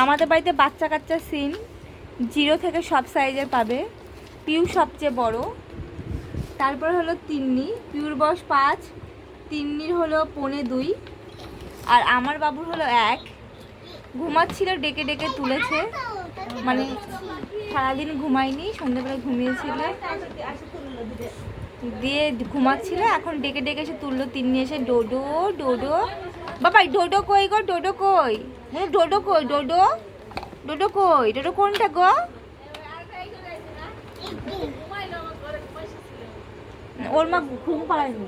আমাদের বাড়িতে বাচ্চা কাচ্চা সিন 0 থেকে সব সাইজের পাবে। পিউ সবচেয়ে বড়, তারপর হলো তিন্নি, পিউর বয়স 5, তিন্নির হলো 1.25, আর আমার বাবুর হলো 1। ঘুমাচ্ছিল, ডেকে ডেকে তুলেছে, মানে সারাদিন ঘুমায়নি, সন্ধ্যেবেলা ঘুমিয়েছিল, দিয়ে ঘুমাচ্ছিল, এখন ডেকে ডেকে এসে তুললো। তিন্নি এসে ডোডো ডোডো, বাবাই ডোডো কই গো, ডোডো কই, ডোডো কই, ডোডো ডোডো কই, ডোডো কোনটা গো? ওর মা ঘুম পাড়ায়নি।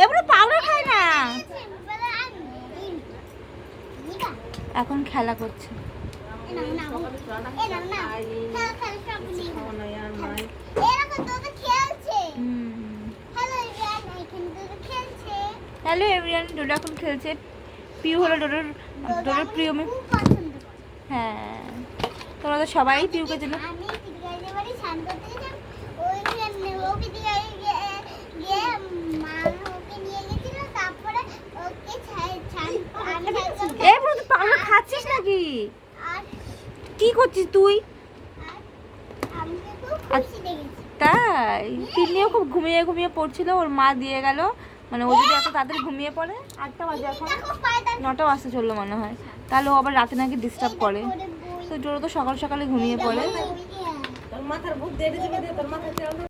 এবারে পাউডার খায় না, এখন খেলা করছে। হ্যালো এভরিওয়ান, ডোডো এখন খেলছে। পিউ হলো ডোডোর প্রিয়। হ্যাঁ, তোমরা তো সবাই পিউকে চেনো। খাচ্ছিস নাকি? কি করছিস তুই? তাই তিন্নিও খুব ঘুমিয়ে ঘুমিয়ে পড়ছিল, ওর মা দিয়ে গেল। মানে ও যদি এত তাড়াতাড়ি ঘুমিয়ে পড়ে, 8টা বাজে, এখন 9টা বাজতে চললো মনে হয়, তাহলে ও আবার রাতে নাকি ডিস্টার্ব করে। তো জোরো তো সকাল সকালে ঘুমিয়ে পড়ে।